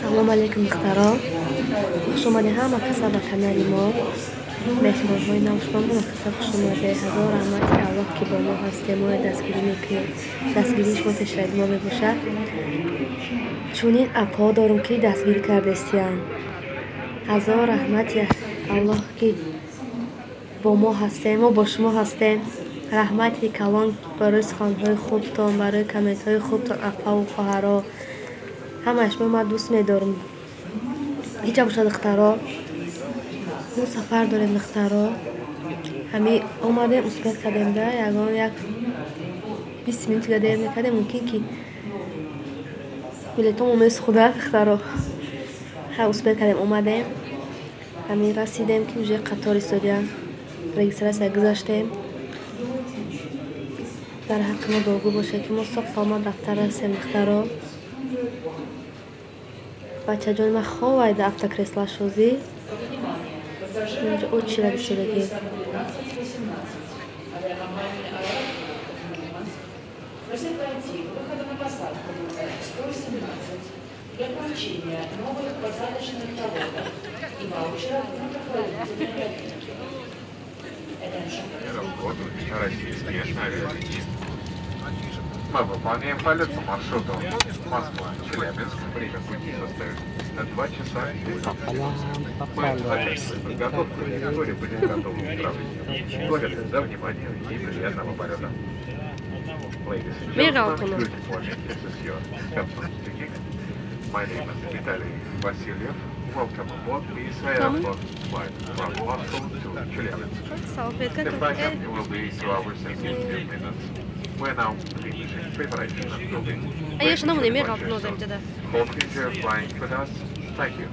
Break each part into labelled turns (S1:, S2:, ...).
S1: Салом алейкум духтаро. Хуш омадед ҳама каса ба канали мо. Меҳмонҳои навшумо ҳама каса хуш омадед. Ҳазор раҳмати Аллоҳ ки бо мо ҳастем. Мо дастгирии шумо пешра мо мебошад. Чунин апҳо дорум ки дастгирӣ кардестиянд. ҳазор раҳмати Аллоҳ ки бо мо ҳастем, мо бо шумо ҳастем. раҳмати калон барои суханҳои хубтон, барои комментҳои хубтон апаву хоҳаро. ҳамааш мо дӯст медорем. ҳича бошад духтаро. мо сафар дорем духтаро. ҳамин омадем успех кардем да ягон як 20 минутига дер мекардем мумкин ки билетонмо месухуда духтаро. ха успех кардем омадем. ҳамин расидем ки уже қатор истодиям. регистратсия гузаштем. дар ҳаққи мо дуогӯ бошед ки мо соҳ саломат рафта расем духтаро. бачаҷон ма ховай да автокреслашозӣ. Инҷо очи ради истодагӣ.
S2: Для получения новых посадочных талонов и ваучеров на прохладительные напитки.
S3: Российские авиалинии. Мы выполняем полет по маршруту Москва-Челябинск. Время пути составит 2 часа 30 минут. Мы заканчиваем подготовку, и вскоре будет готово управление. Благодарю за внимание и приятного полета. My name is Vitaly Vasilyev. Welcome aboard the Aeroflot flight from Moscow to Chelyabinsk. The flight will be 2 hours and 15 minutes. We're now finishing preparation and building. Hope you enjoy flying with us. Thank you.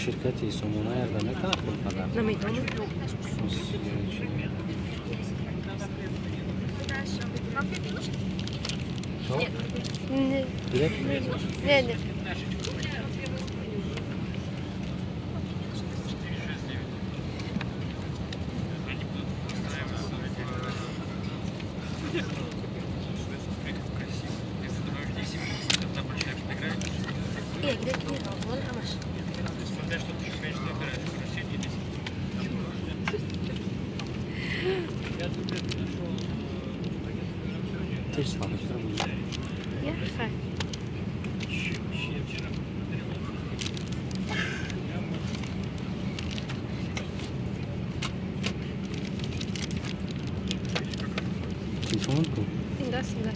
S4: شرکتی سمونه اردنه کار کنه
S1: نمیدونم نه نه
S4: телефонку?
S1: Да, да.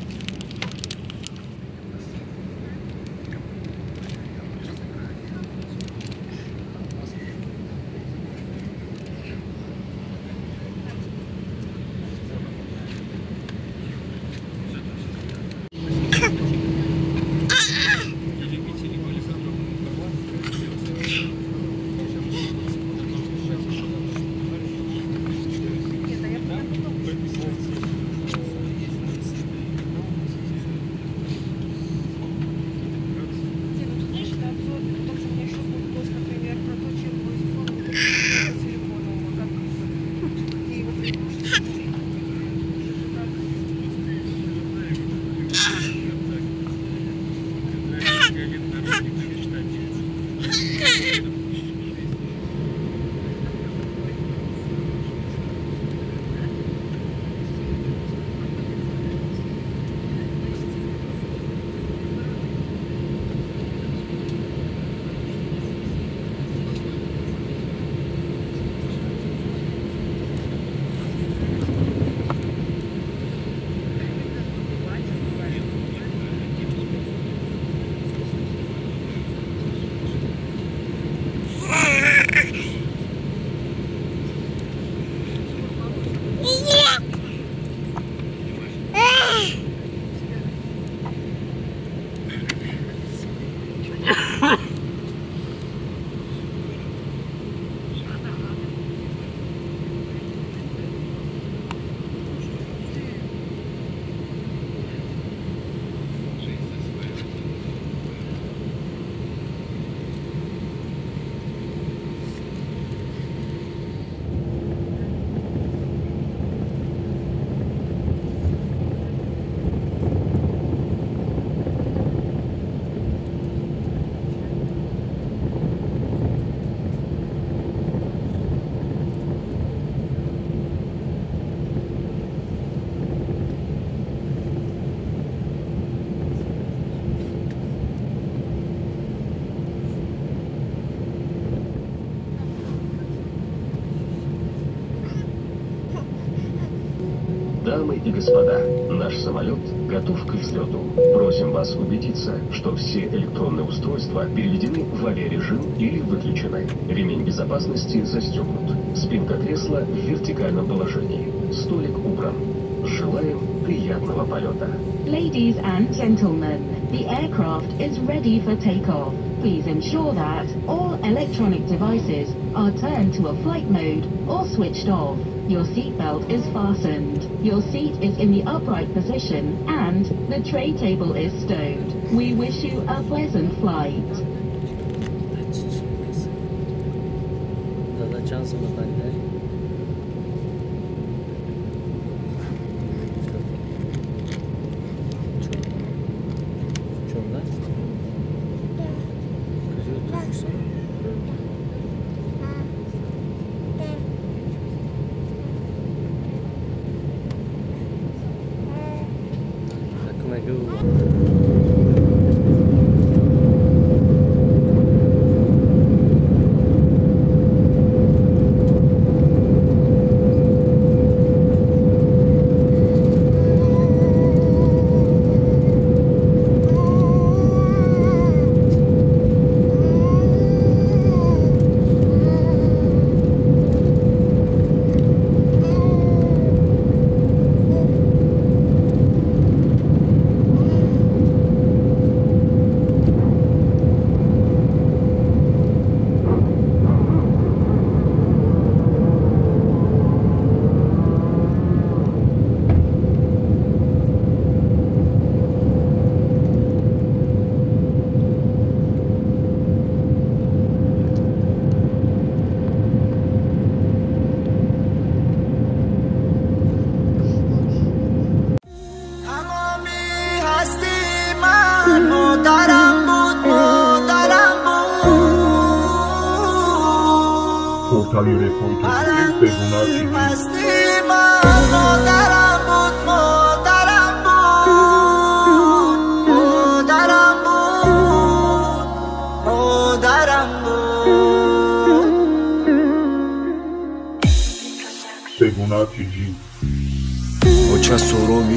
S5: Дамы и господа, наш самолет готов к взлету. Просим вас убедиться, что все электронные устройства переведены в авиарежим или выключены. Ремень безопасности застегнут. Спинка кресла в вертикальном положении. Столик убран. Желаем приятного полета.
S6: Ladies and gentlemen, the aircraft is ready for takeoff. Please ensure that all electronic devices are turned to a flight mode or switched off. Your seatbelt is fastened. Your seat is in the upright position and the tray table is stowed. We wish you a pleasant flight.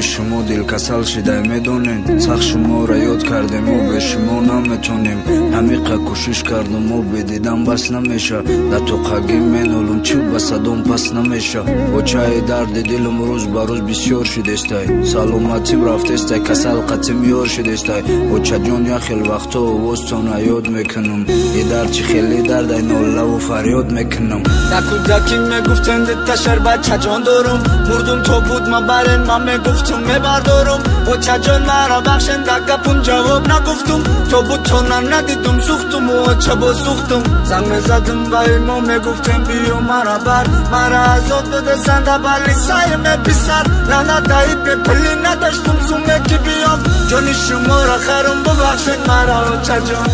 S7: شما دل کسل شده میدونین سخت شما را یاد کردیم و به شما نمیتونیم همیقه کوشش کردم و بدیدم بس نمیشه در تو قگیم مینولم چی به صدام پس نمیشه و چای درد دلم روز به روز بسیار شده استای سلامتیم رفته استای کسل قطیم یار شده استای و چه جان یا خیل وقتا و وستان یاد میکنم ای در چی خیلی درد این الله و فریاد میکنم
S8: در کودکی میگفتن دیتا شربت چه جان دارم مردم تو بود ما برن من میگفتم میبردارم و چه جان مرا بخشن در گپون جواب نگفتم تو بود تو ندیدم سوختم و چه با سوختم زنگ میزدم با ایما میگفتم بیو مرا بر مرا عذاب داده زنده بلی سعی میپیسر لعنت دهید به پلی نداشتم سومه که بیام جانی شما را خرم ببخشید مرا و چه جان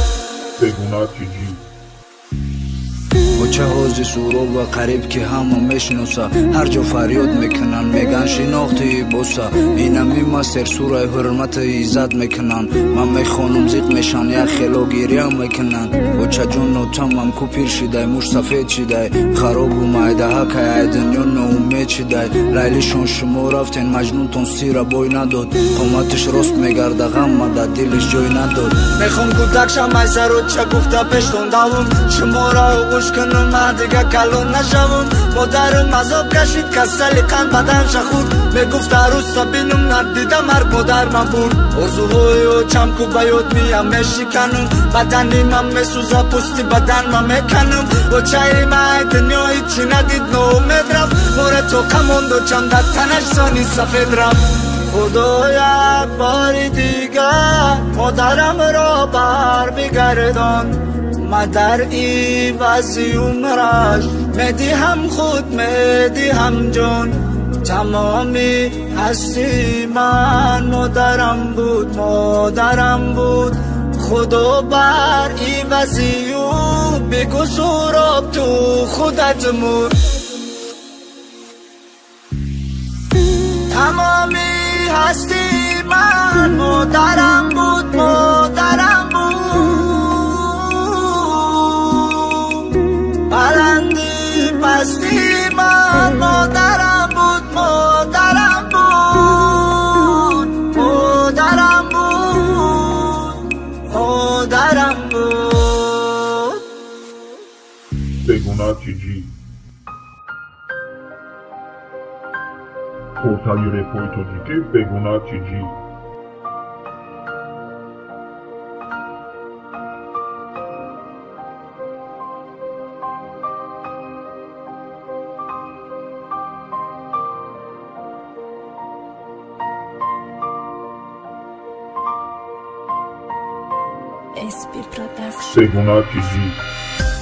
S7: و چه حوزی سوراب و قریب که همه میشنوسه هر جا فریاد میکنن میگن شناختی بوسه اینم این سر سوره حرمت ایزد میکنن من میخوانم زیق میشن یا خیلا گیری هم میکنن و چه جون نوتم کو پیر شده موش سفید شده خراب و مایده هکه ای دنیا نومید شده لیلیشون شما رفتین مجنون تون سیر بای نداد قومتش راست میگرده غم مده دلش جای نداد
S8: میخوام کودک شم ای سر و چه گفته پشتون دوم شما را گوش کنم من دیگه کلون نشوم مادرم عذاب کشید کسلی قند بدن شخور میگفت عروس بینم ندیدم هر مادر من بود ارزوهای و چمکو بیاد میم میشکنم بدنی من میسوزه پستی بدن من میکنم و چای من دنیا هیچی ندید نومید رفت مور تو کموند و چند تنش سانی سفید رفت خدایا باری دیگه مادرم را بر بگردان مادر ای وزی عمرش میدی هم خود میدی هم جان تمامی هستی من مادرم بود خدا بر ای وزی و بگو سراب تو خودت مور تمامی هستی من مادرم بود بلندی پستی من مادرم بود
S9: بگونا تیجی پورتالی رپوی توجیکی بگونا تیجی بگونا تیجی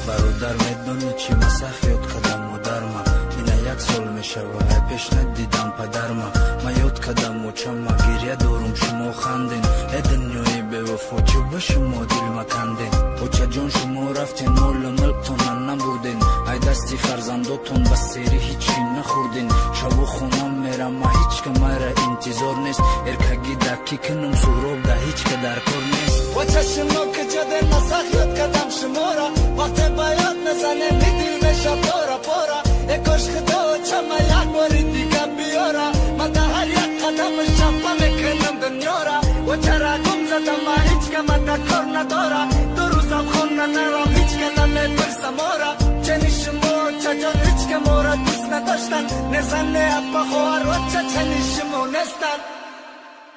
S7: برادر میدونی چی مسخ یاد کردم مادرما اینا یک سال میشوه پیش ندیدم پدرما ما یاد کردم موچما گریه دارم شما خندین دنیای بوفا چه به شما دل مکندین اوچه جان شما رفتین مال ملکتون نبودین ای دستی فرزنداتون به سری هیچی نخوردین شب و خونم میرم ما هیچ که میره انتظار نیست ارکگی دکی کنم سوراب ده هیچ که در کار نیست
S8: وچه شما که جده نسخ یاد کردم شما را وقت باید نزنه میدیل میشه پارا پارا اکاش خدا چما یک باری دیگه بیارا من ده هر یک قدم شفا میکنم دنیا را وچه را گم زدم ما هیچ که من در کار ندارا دو روزم خونه نرم هیچ که نمیپرسم آرا چنی شما چه جان هیچ که ما را دوست نداشتن نزنه اپا خوار وچه چنی شما نستن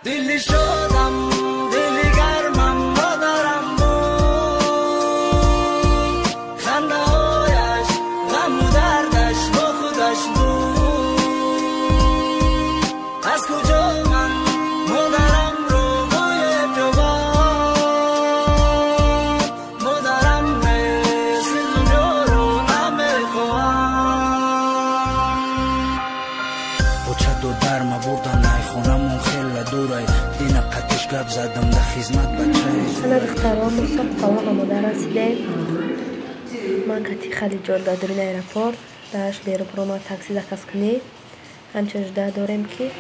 S8: دیلی شدم دیلی گرمم مادرم بود خنده هایش غم و دردش با خودش بود از کجا من مادرم رو موی جوان مادرم مثل دنیا رو نمیخواهم
S7: اوچه دو درما بردن ای خونمون خیلی دورای دینا قطش گپ زدم ده خدمت بچه
S1: انا دخترها مصطفى طلاق مادر رسیدیم من کتی خیلی جور دادرین ایرپورت داشت دیر بروما تاکسی زکاز کنی همچنش ده داریم که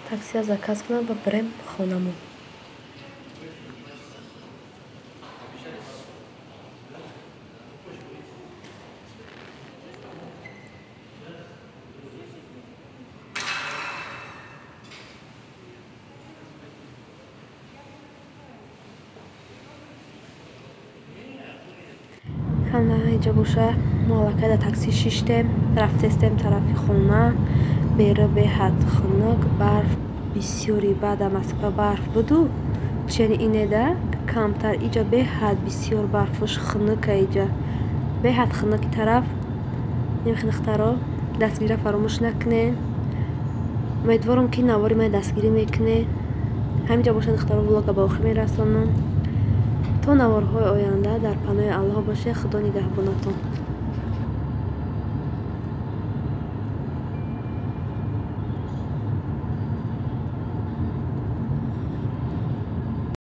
S1: تاکسی زکاز کنم و بریم خونمون حالا اینجا باشه مالکه در تاکسی شیشتیم رفتیم طرف خونه بیره به حد خنک برف بسیاری بعد مسکه برف بودو چنین اینه ده کمتر اینجا به حد بسیار برفش خنک اینجا به حد خنک طرف نمیخواد اخترا دستگیره فراموش نکنه امیدوارم که نواری من دستگیری میکنه همینجا باشه اخترا ولاگ با آخر میرسونم تا نوارهای آینده در پناه الله باشه خدا نگهبانتون